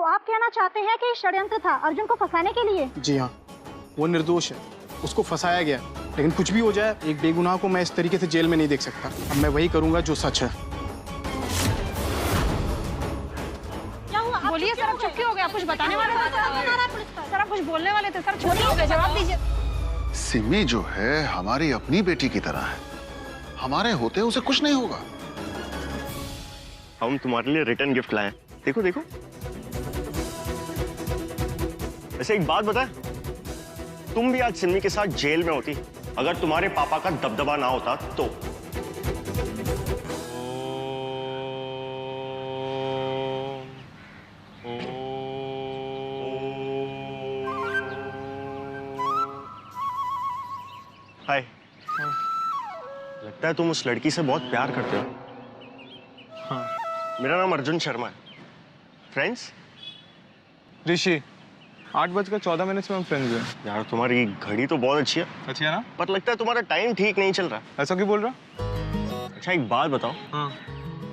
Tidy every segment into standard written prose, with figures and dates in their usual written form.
आप कहना चाहते हैं कि षड्यंत्र था अर्जुन को फंसाने के लिए? जी हाँ, वो निर्दोष है, उसको फंसाया गया। लेकिन कुछ भी हो जाए, एक बेगुनाह को मैं इस तरीके से जेल में नहीं देख सकता। अब मैं वही करूंगा जो सच है। बोलिए सर, आप चुप क्यों हो गए? आप कुछ बताने वाले थे सर, आप कुछ बोलने वाले थे सर, छोड़िए हो गए, जवाब दीजिए। सिमी जो है हमारी अपनी बेटी की तरह है, हमारे होते उसे कुछ नहीं होगा। हम तुम्हारे लिए रिटर्न गिफ्ट लाए, देखो देखो। वैसे एक बात बता, तुम भी आज सिमी के साथ जेल में होती अगर तुम्हारे पापा का दबदबा ना होता तो। हाय, लगता है तुम उस लड़की से बहुत प्यार करते हो। हाँ। मेरा नाम अर्जुन शर्मा है। फ्रेंड्स? ऋषि, 8:14 में हम फ्रेंड्स हैं। यार तुम्हारी घड़ी तो बहुत अच्छी है। अच्छी है ना? पर लगता है तुम्हारा टाइम ठीक नहीं चल रहा। ऐसा क्यों बोल रहा? अच्छा एक बात बताओ, हाँ।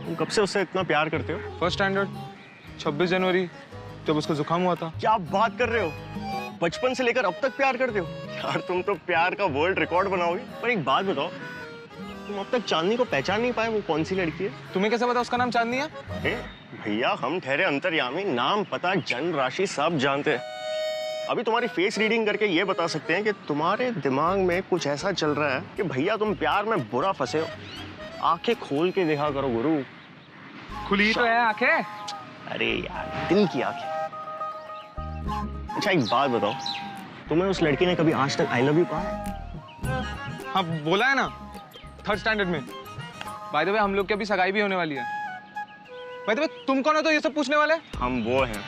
तुम कब से उससे इतना प्यार करते हो? फर्स्ट स्टैंडर्ड, 26 जनवरी, जब उसको जुकाम हुआ था। क्या बात कर रहे हो? बचपन से लेकर अब तक प्यार करते हो? यार तुम तो प्यार का वर्ल्ड रिकॉर्ड बनाओगे। पर एक बात बताओ, तुम अब तक चांदनी को पहचान नहीं पाए वो कौन सी लड़की है? तुम्हें कैसे पता उसका नाम चांदनी है? भैया हम ठहरे अंतर्यामी, नाम पता जन्म राशि सब जानते हैं। अभी तुम्हारी फेस रीडिंग करके ये बता सकते हैं कि तुम्हारे दिमाग में कुछ ऐसा चल रहा है कि भैया तुम प्यार में बुरा फंसे हो। आंखें खोल के देखा करो गुरु। खुली तो है आंखें। अरे यार दिल की आंखें। अच्छा एक बात बताओ, तुम्हें उस लड़की ने कभी आज तक आई लव यू कहा? हाँ बोला है ना, 3rd स्टैंडर्ड में। बाय द वे हम लोग की अभी सगाई भी होने वाली है। बाय द वे तुम कौन हो तो ये सब पूछने वाले? हम वो हैं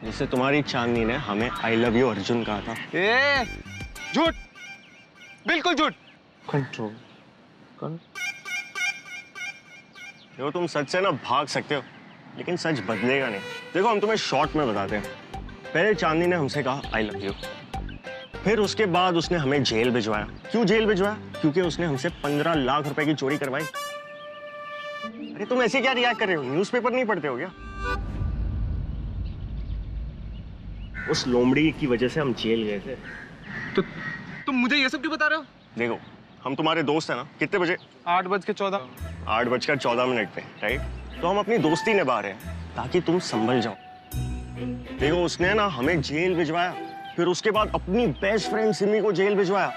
जिससे तुम्हारी चांदनी ने हमें आई लव यू अर्जुन कहा था। ए झूठ, बिल्कुल झूठ। कंट्रोल। देखो तुम सच से ना भाग सकते हो, लेकिन सच बदलेगा नहीं। देखो हम तुम्हें शॉर्ट में बताते हैं। पहले चांदनी ने हमसे कहा आई लव यू, फिर उसके बाद उसने हमें जेल भिजवाया। क्यों जेल भिजवाया? क्योंकि उसने हमसे 15 लाख रुपए की चोरी करवाई। अरे तुम ऐसे क्या रिएक्ट कर रहे हो? न्यूज़पेपर नहीं पढ़ते हो क्या? उस लोमड़ी की वजह से हम जेल गए थे। तो तुम मुझे ये सब क्यों बता रहे हो? देखो हम तुम्हारे दोस्त हैं ना। कितने बजे? 8:14। 8:14 पे, राइट? तो हम अपनी दोस्ती निभा रहे हैं ताकि तुम संभल जाओ। देखो उसने ना हमें जेल भिजवाया, फिर उसके बाद अपनी बेस्ट फ्रेंड सिमी को जेल भिजवाया।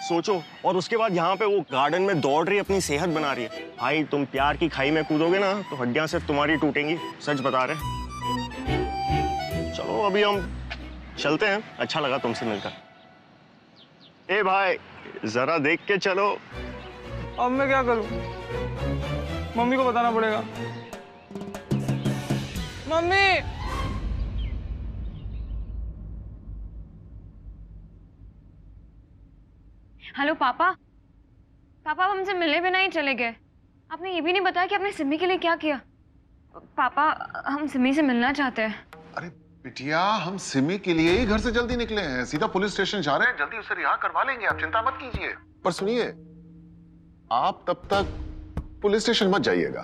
सोचो, और उसके बाद यहाँ पे वो गार्डन में दौड़ रही, अपनी सेहत बना रही है। भाई तुम प्यार की खाई में कूदोगे ना तो हड्डियां सिर्फ तुम्हारी टूटेंगी। सच बता रहे। चलो अभी हम चलते हैं, अच्छा लगा तुमसे मिलकर। ए भाई जरा देख के चलो। अब मैं क्या करूं? मम्मी को बताना पड़ेगा। मम्मी! हेलो पापा। पापा हमसे मिले बिना ही चले गए। आपने ये भी नहीं बताया कि आपने सिमी के लिए क्या किया। पापा हम सिमी से मिलना चाहते हैं। अरे बिटिया, हम सिमी के लिए ही घर से जल्दी निकले हैं, सीधा पुलिस स्टेशन जा रहे हैं, जल्दी उसे रिहा करवा लेंगे, आप चिंता मत कीजिए। पर सुनिए, आप तब तक पुलिस स्टेशन मत जाइएगा।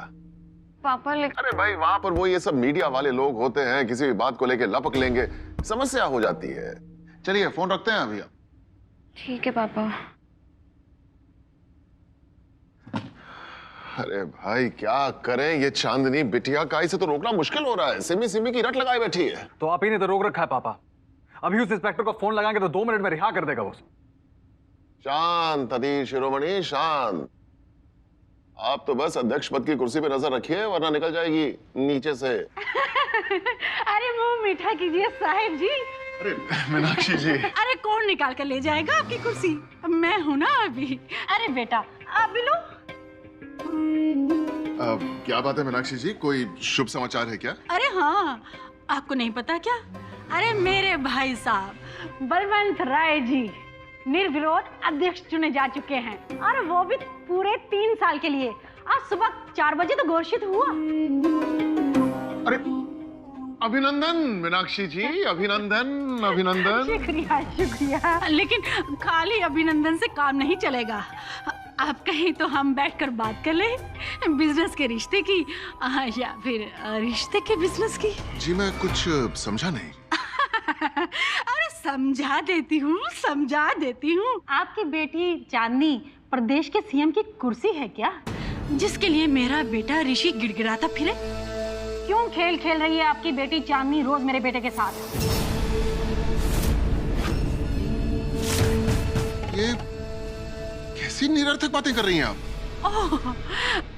पापा अरे भाई वहां पर वो ये सब मीडिया वाले लोग होते हैं, किसी भी बात को लेके लपक लेंगे, समस्या हो जाती है। चलिए फोन रखते हैं अभी। ठीक है पापा। अरे भाई क्या करें, ये चांदनी बिटिया का इसे तो रोकना मुश्किल हो रहा है। सिमी सिमी की रट लगाई बैठी है। तो आप ही ने तो रोक रखा है पापा। अभी उस इंस्पेक्टर को फोन लगाएंगे तो 2 मिनट में रिहा कर देगा वो। शांत अति शिरोमणि शांत। आप तो बस अध्यक्ष पद की कुर्सी पे नजर रखिए, वरना निकल जाएगी नीचे से। अरे मुंह मीठा कीजिए साहिब जी। अरे मीनाक्षी जी। अरे कौन निकाल कर ले जाएगा आपकी कुर्सी? मैं हूं ना अभी। अरे बेटा आप भी लो। क्या बात है मीनाक्षी जी, कोई शुभ समाचार है क्या? अरे हाँ, आपको नहीं पता क्या? अरे मेरे भाई साहब बलवंत राय जी निर्विरोध अध्यक्ष चुने जा चुके हैं, और वो भी पूरे 3 साल के लिए। आज सुबह 4 बजे तो घोषित हुआ। अरे अभिनंदन मीनाक्षी जी, अभिनंदन अभिनंदन। शुक्रिया शुक्रिया। लेकिन खाली अभिनंदन से काम नहीं चलेगा। आप कहीं तो हम बैठकर बात कर ले, बिजनेस के रिश्ते की या फिर रिश्ते के बिजनेस की। जी मैं कुछ समझा नहीं। अरे समझा देती हूँ। आपकी बेटी चांदनी प्रदेश के सीएम की कुर्सी है क्या, जिसके लिए मेरा बेटा ऋषि गिड़गिड़ाता फिरे? क्यों खेल खेल रही है आपकी बेटी चांदनी रोज मेरे बेटे के साथ? ये कैसी निरर्थक बातें कर रही हैं आप? ओह,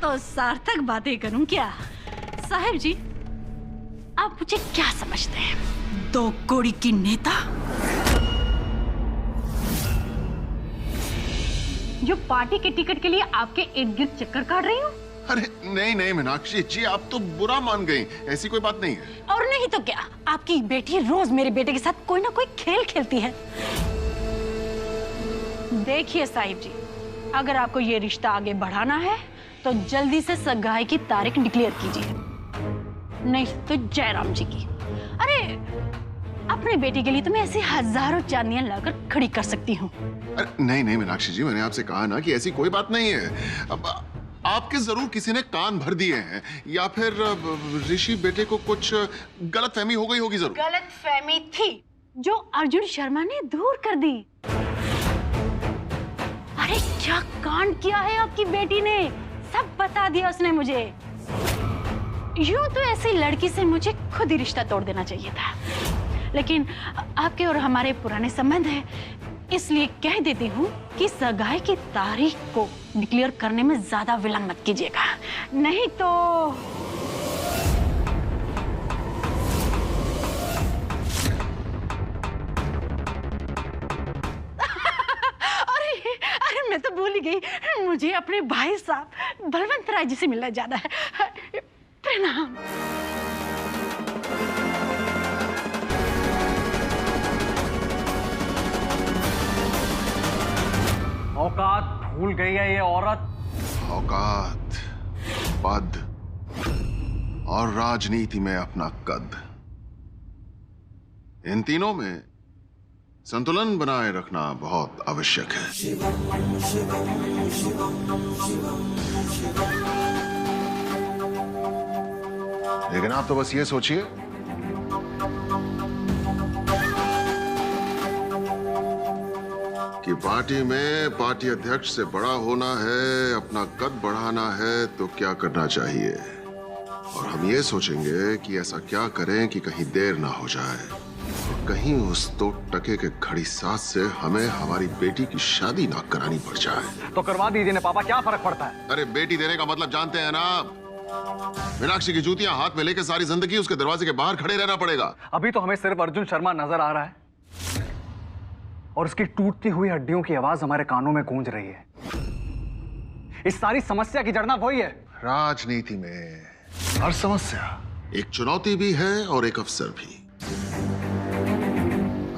तो सार्थक बातें करूं क्या? साहिब जी, आप मुझे क्या समझते हैं? 2 कौड़ी की नेता जो पार्टी के टिकट के लिए आपके इर्द गिर्द चक्कर काट रही हूँ? अरे नहीं मीनाक्षी जी, आप तो बुरा मान गई। ऐसी कोई बात नहीं है। और नहीं तो क्या, आपकी बेटी रोज मेरे बेटे के साथ कोई ना कोई खेल खेलती है। देखिए साहिब जी, अगर आपको ये रिश्ता आगे बढ़ाना है तो जल्दी से सगाई की तारीख डिक्लेयर कीजिए, नहीं तो जयराम जी की। अरे अपने बेटी के लिए तो मैं ऐसी हजारों चांदियां लाकर खड़ी कर सकती हूँ। अरे नहीं मीनाक्षी जी, मैंने आपसे कहा ना कि ऐसी कोई बात नहीं है। अब आपके जरूर किसी ने कान भर दिए हैं, या फिर ऋषि बेटे को कुछ गलतफहमी हो गई होगी। जरूर गलतफहमी थी जो अर्जुन शर्मा ने दूर कर दी। अरे क्या कांड किया है आपकी बेटी ने, सब बता दिया उसने मुझे। यूं तो ऐसी लड़की से मुझे खुद ही रिश्ता तोड़ देना चाहिए था, लेकिन आपके और हमारे पुराने संबंध हैं, इसलिए कह देती हूँ कि सगाई की तारीख को डिक्लेयर करने में ज्यादा विलंब मत कीजिएगा, नहीं तो अरे मैं तो भूल ही गई, मुझे अपने भाई साहब बलवंत राय जी से मिलना जाना है। प्रणाम। औकात भूल गई है ये औरत। औकात, पद और राजनीति में अपना कद, इन तीनों में संतुलन बनाए रखना बहुत आवश्यक है। लेकिन आप तो बस ये सोचिए कि पार्टी में पार्टी अध्यक्ष से बड़ा होना है, अपना कद बढ़ाना है तो क्या करना चाहिए, और हम ये सोचेंगे कि ऐसा क्या करें कि कहीं देर ना हो जाए, कहीं उस 2 टके के घड़ी साथ से हमें हमारी बेटी की शादी ना करानी पड़ जाए। तो करवा दीजिए ना पापा, क्या फर्क पड़ता है? अरे बेटी देने का मतलब जानते हैं ना, मीनाक्षी की जूतियां हाथ में लेकर सारी जिंदगी उसके दरवाजे के बाहर खड़े रहना पड़ेगा। अभी तो हमें सिर्फ अर्जुन शर्मा नजर आ रहा है और उसकी टूटती हुई हड्डियों की आवाज हमारे कानों में गूंज रही है। इस सारी समस्या की जड़ ना वही है। राजनीति में हर समस्या एक चुनौती भी है और एक अवसर भी।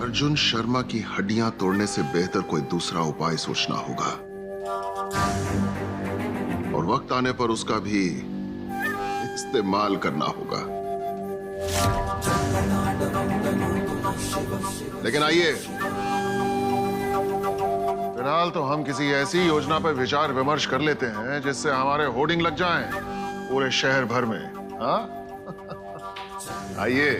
अर्जुन शर्मा की हड्डियां तोड़ने से बेहतर कोई दूसरा उपाय सोचना होगा, और वक्त आने पर उसका भी इस्तेमाल करना होगा। लेकिन आइए, फिलहाल तो हम किसी ऐसी योजना पर विचार विमर्श कर लेते हैं जिससे हमारे होर्डिंग लग जाएं पूरे शहर भर में। हाँ आइए।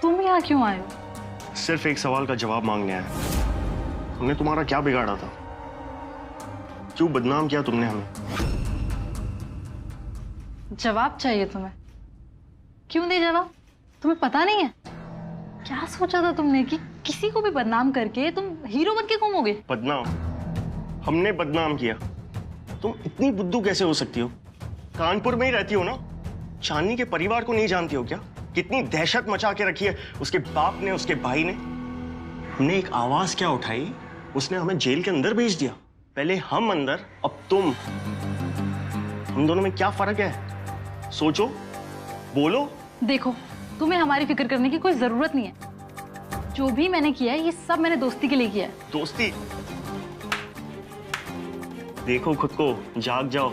तुम यहाँ क्यों आए हो? सिर्फ एक सवाल का जवाब मांगने आया। हमने तुम्हारा क्या बिगाड़ा था? क्यों बदनाम किया तुमने हमें? जवाब चाहिए तुम्हें? क्यों दे जवाब? तुम्हें पता नहीं है क्या सोचा था तुमने कि किसी को भी बदनाम करके तुम हीरो बन के घूमोगे? बदनाम? हमने बदनाम किया? तुम इतनी बुद्धू कैसे हो सकती हो? कानपुर में ही रहती हो ना? चांदनी के परिवार को नहीं जानती हो क्या? कितनी दहशत मचा के रखी है उसके बाप ने, उसके भाई ने। हमने एक आवाज क्या उठाई, उसने हमें जेल के अंदर भेज दिया। पहले हम अंदर, अब तुम। हम दोनों में क्या फर्क है? सोचो, बोलो। देखो, तुम्हें हमारी फिक्र करने की कोई जरूरत नहीं है। जो भी मैंने किया है ये सब मैंने दोस्ती के लिए किया है। दोस्ती? देखो खुद को, जाग जाओ।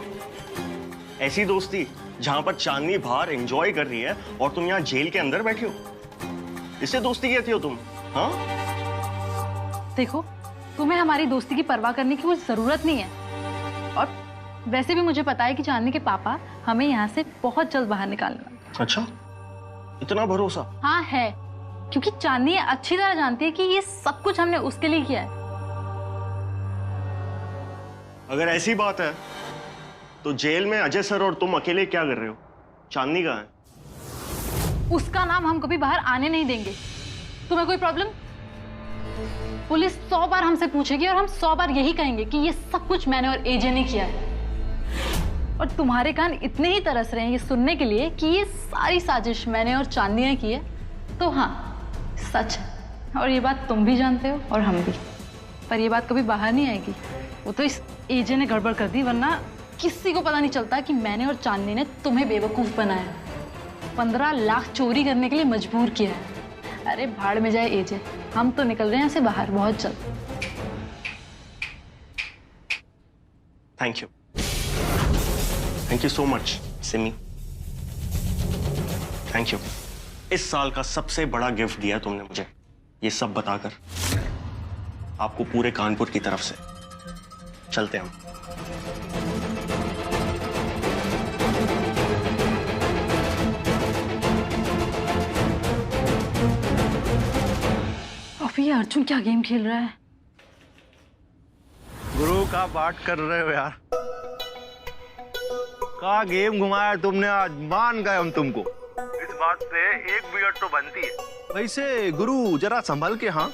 ऐसी दोस्ती जहां पर चांदनी बाहर एंजॉय कर रही है और तुम यहाँ जेल के अंदर बैठे हो, इससे दोस्ती कहती हो तुम? हाँ, देखो, तुम्हें हमारी दोस्ती की परवाह करने की कोई जरूरत नहीं है। और वैसे भी मुझे पता है कि चांदनी के पापा हमें यहाँ से बहुत जल्द बाहर निकालने वाले हैं। अच्छा, इतना भरोसा? हाँ है, क्योंकि चांदनी अच्छी तरह जानती है कि ये सब कुछ हमने उसके लिए किया है। अगर ऐसी बात है तो जेल में अजय सर और तुम अकेले क्या कर रहे हो? चांदनी कहाँ है? उसका नाम हम कभी बाहर आने नहीं देंगे। तुम्हें कोई प्रॉब्लम? पुलिस 100 बार हमसे पूछेगी और हम 100 बार यही कहेंगे कि ये सब कुछ मैंने और एजे ने किया है। और तुम्हारे कान इतने ही तरस रहे हैं ये सुनने के लिए कि ये सारी साजिश मैंने और चांदनी ने की है, तो हाँ, सच है। और ये बात तुम भी जानते हो और हम भी। पर ये बात कभी बाहर नहीं आएगी। वो तो इस एजे ने गड़बड़ कर दी, वरना किसी को पता नहीं चलता कि मैंने और चांदनी ने तुम्हें बेवकूफ बनाया, 15 लाख चोरी करने के लिए मजबूर किया है। अरे भाड़ में जाए एजे, हम तो निकल रहे हैं यहाँ से बाहर बहुत जल्द। Thank you so much Simi, thank you. इस साल का सबसे बड़ा गिफ्ट दिया तुमने मुझे, ये सब बताकर। आपको पूरे कानपुर की तरफ से। चलते हैं हम। अभी ये अर्जुन क्या गेम खेल रहा है? गुरु का पाठ कर रहे हो यार? का गेम घुमाया तुमने आज, मान गए हम तुमको। इस बात पे एक बियट तो बनती है। वैसे गुरु जरा संभल के, हाँ,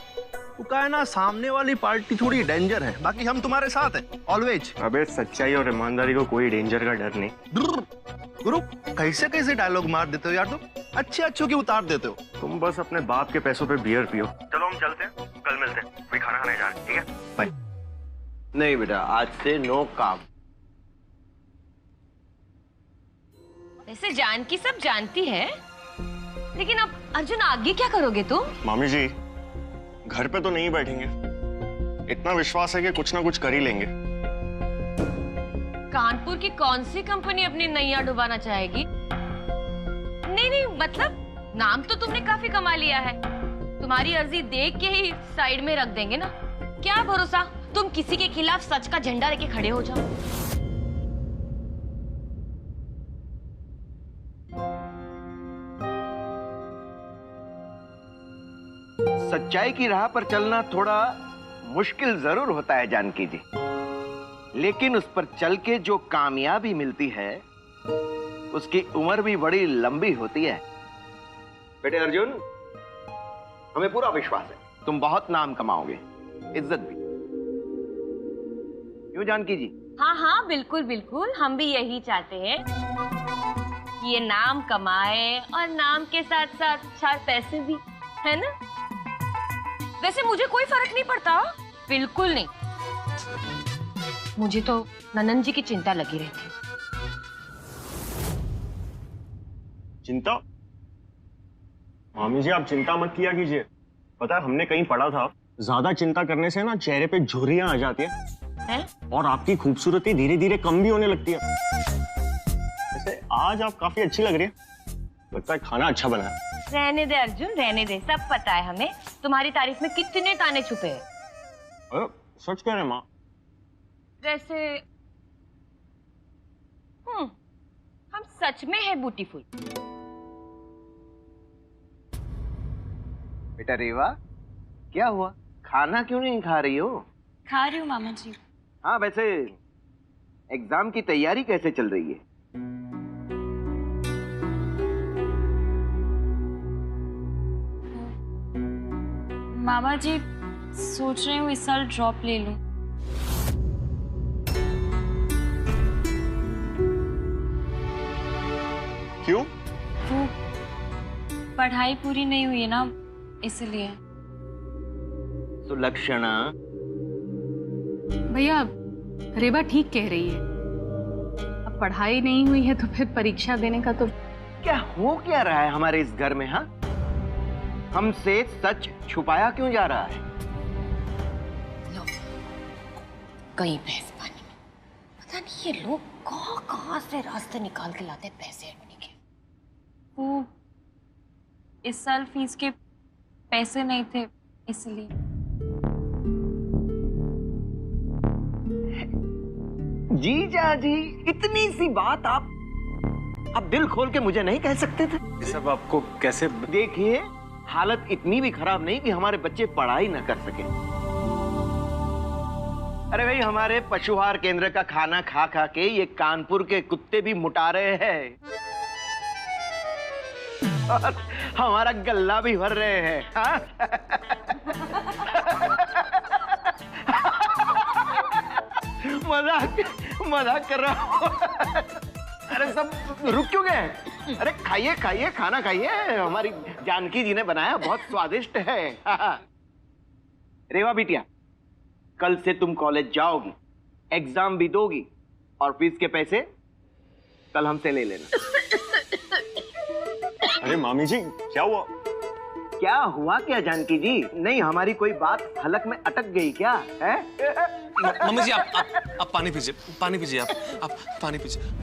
वो का है ना, सामने वाली पार्टी थोड़ी डेंजर है, बाकी हम तुम्हारे साथ हैं ऑलवेज। अबे सच्चाई और ईमानदारी को कोई डेंजर का डर नहीं। गुरु कैसे कैसे डायलॉग मार देते हो यार तुम, अच्छे अच्छों की उतार देते हो। तुम बस अपने बाप के पैसों पे बियर पियो। चलो हम चलते हैं, कल मिलते हैं। कोई खाना खाने जा रहे हैं, ठीक है? बाय। नहीं बेटा, आज से नो काम। वैसे जानकी सब जानती है, लेकिन अब अर्जुन आगे क्या करोगे तुम? मामी जी, घर पे तो नहीं बैठेंगे, इतना विश्वास है कि कुछ ना कुछ कर ही लेंगे। कानपुर की कौन सी कंपनी अपनी नैया डुबाना चाहेगी? नहीं, मतलब नाम तो तुमने काफी कमा लिया है, तुम्हारी अर्जी देख के ही साइड में रख देंगे ना। क्या भरोसा तुम किसी के खिलाफ सच का झंडा लेके खड़े हो जाओ। सच्चाई की राह पर चलना थोड़ा मुश्किल जरूर होता है जानकी जी, लेकिन उस पर चल के जो कामयाबी मिलती है उसकी उम्र भी बड़ी लंबी होती है। बेटे अर्जुन, हमें पूरा विश्वास है तुम बहुत नाम कमाओगे, इज्जत भी। क्यों जानकी जी? हाँ हाँ, बिल्कुल बिल्कुल, हम भी यही चाहते हैं कि ये नाम कमाए और नाम के साथ साथ 4 पैसे भी, है ना? वैसे मुझे कोई फर्क नहीं पड़ता, बिल्कुल नहीं। मुझे तो ननन जी की चिंता लगी रहती। चिंता? मामी जी आप चिंता मत किया कीजिए। पता है हमने कहीं पढ़ा था, ज्यादा चिंता करने से ना चेहरे पे झुर्रियां आ जाती हैं और आपकी खूबसूरती धीरे धीरे कम भी होने लगती है। वैसे आज आप काफी अच्छी लग रही है, लगता है खाना अच्छा बना है। रहने दे अर्जुन, रहने दे, सब पता है हमें तुम्हारी तारीफ में कितने ताने छुपे हैं। अरे सच कह रहे हैं माँ। वैसे हम सच में है ब्यूटीफुल। बेटा रेवा, क्या हुआ, खाना क्यों नहीं खा रही हो? खा रही हूँ मामा जी। हाँ, वैसे एग्जाम की तैयारी कैसे चल रही है? मामा जी सोच रही हूँ इस साल ड्रॉप ले लूं। क्यों? वो पढ़ाई पूरी नहीं हुई है ना, इसलिए। सुलक्षणा, भैया रेबा ठीक कह रही है, अब पढ़ाई नहीं हुई है तो फिर परीक्षा देने का तो। क्या हो क्या रहा है हमारे इस घर में? हाँ, हमसे सच छुपाया क्यों जा रहा है? लो, कहीं भैंस पानी में। पता नहीं ये लोग कहाँ से रास्ते निकाल के लाते पैसे एडमिनी के। वो इस साल फीस के पैसे नहीं थे इसलिए। जीजा जी, इतनी सी बात आप दिल खोल के मुझे नहीं कह सकते थे? ये सब आपको कैसे? देखिए, हालत इतनी भी खराब नहीं कि हमारे बच्चे पढ़ाई न कर सके। अरे भाई, हमारे पशुहार केंद्र का खाना खा खा के ये कानपुर के कुत्ते भी मुटा रहे हैं और हमारा गल्ला भी भर रहे हैं। हाँ? मजाक कर रहा हूँ। अरे सब रुक क्यों गए? अरे खाइए खाइए, खाना खाइए, हमारी जानकी जी ने बनाया, बहुत स्वादिष्ट है। रेवा बिटिया, कल से तुम कॉलेज जाओगी, एग्जाम भी दोगी और फीस के पैसे कल हमसे ले लेना। अरे मामी जी, क्या हुआ? क्या हुआ क्या जानकी जी? नहीं, हमारी कोई बात हलक में अटक गई क्या है? मम्मी जी, आप पानी पीजिए, पानी पीजिए, आप पानी पीजिए।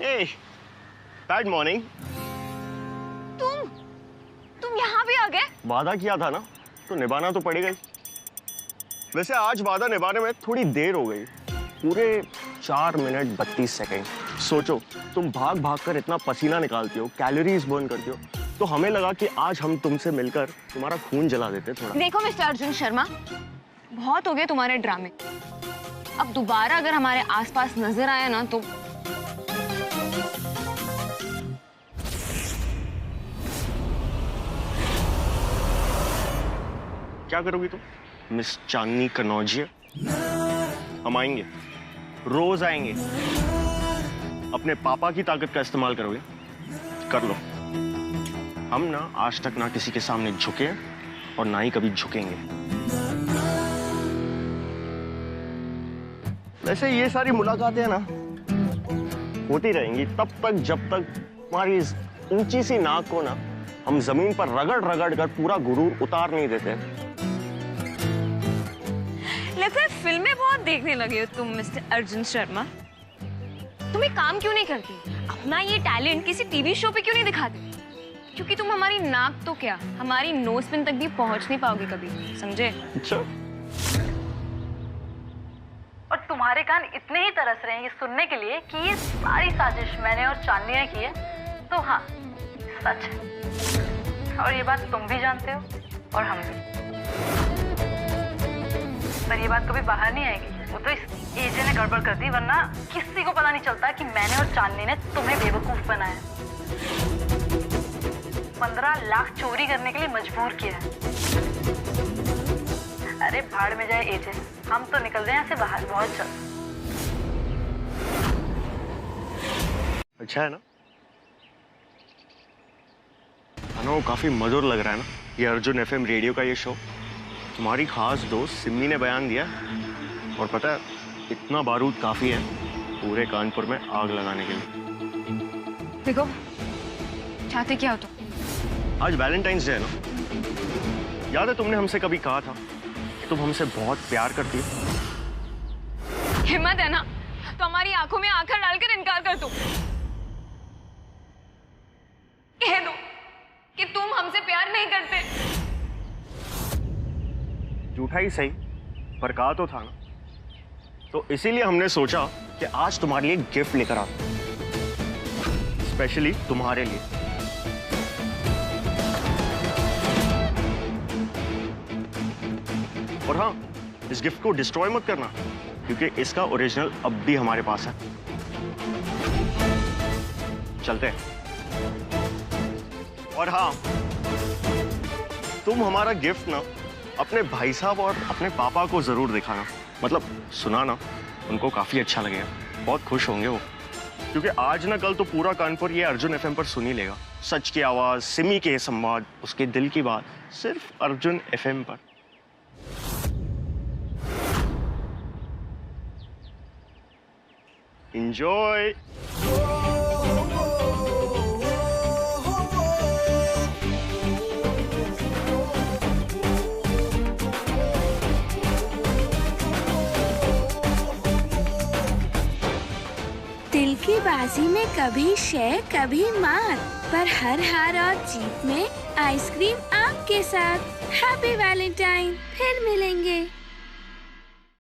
Hey, bad morning. तुम यहाँ भी आ गए? वादा किया था ना, तो निभाना तो पड़ेगा ही। वैसे आज वादा निभाने में थोड़ी देर हो गई, पूरे 4 मिनट 32 सेकंड। सोचो, तुम भाग भाग कर इतना पसीना निकालती हो, कैलोरीज बर्न करती हो, तो हमें लगा कि आज हम तुमसे मिलकर तुम्हारा खून जला देते थोड़ा। देखो मिस्टर अर्जुन शर्मा, बहुत हो गए तुम्हारे ड्रामे। अब दोबारा अगर हमारे आसपास नजर आया ना तो क्या करोगी तुम, मिस चांदनी कनौजिया? हम आएंगे, रोज आएंगे। अपने पापा की ताकत का इस्तेमाल करोगे? कर लो। हम ना आज तक ना किसी के सामने झुके और ना ही कभी झुकेंगे। वैसे ये सारी मुलाकातें ना होती रहेंगी तब तक जब तक तुम्हारी इस ऊंची सी नाक को ना हम जमीन पर रगड़ रगड़ कर पूरा गुरूर उतार नहीं देते। लगता है फिल्में बहुत देखने लगे हो तुम मिस्टर अर्जुन शर्मा। तुम एक काम क्यों नहीं करती, अपना ये टैलेंट किसी टीवी शो पे क्यों नहीं दिखाते? क्योंकि तुम हमारी नाक तो क्या, हमारी नोज पिन तक भी पहुंच नहीं पाओगे कभी, समझे? अच्छा। और तुम्हारे कान इतने ही तरस रहे हैं ये सुनने के लिए कि ये सारी साजिश मैंने और चांदनी ने की है, तो हाँ, सच है। और ये बात तुम भी जानते हो और हम भी। पर ये बात कभी बाहर नहीं आएगी, वो तो इस एजे ने गड़बड़ कर दी, वरना किसी को पता नहीं चलता कि मैंने और चांदनी ने तुम्हें बेवकूफ बनाया, 15 लाख चोरी करने के लिए मजबूर किया है। अरे भाड़ में जाए एजे, हम तो निकल रहे हैं यहाँ से बाहर बहुत जल्द। अच्छा है ना? अनो, काफी मधुर लग रहा है ना ये अर्जुन एफएम रेडियो का ये शो। तुम्हारी खास दोस्त सिम्मी ने बयान दिया, और पता है इतना बारूद काफी है पूरे कानपुर में आग लगाने के लिए। देखो, चाहते क्या हो तुम? आज वैलेंटाइंस डे है ना, याद है तुमने हमसे कभी कहा था कि तुम हमसे बहुत प्यार करती हो? हिम्मत है ना तो हमारी आंखों में आंखें डालकर इनकार कर दो, कह दो कि तुम हमसे प्यार नहीं करते। झूठा ही सही, पर कहा तो था ना। तो इसीलिए हमने सोचा कि आज तुम्हारे लिए गिफ्ट लेकर आते हैं, स्पेशली तुम्हारे लिए। और हाँ, इस गिफ्ट को डिस्ट्रॉय मत करना, क्योंकि इसका ओरिजिनल अब भी हमारे पास है। चलते हैं। और हाँ, तुम हमारा गिफ्ट ना अपने भाई साहब और अपने पापा को जरूर दिखाना, मतलब सुनाना, उनको काफी अच्छा लगेगा, बहुत खुश होंगे वो, क्योंकि आज ना कल तो पूरा कानपुर ये अर्जुन एफएम पर सुन ही लेगा। सच की आवाज, सिमी के संवाद, उसके दिल की बात, सिर्फ अर्जुन FM पर। Enjoy! दिल की बाजी में कभी शेर कभी मार, पर हर हार और जीत में आइसक्रीम आपके साथ। हैप्पी वैलेंटाइन, फिर मिलेंगे।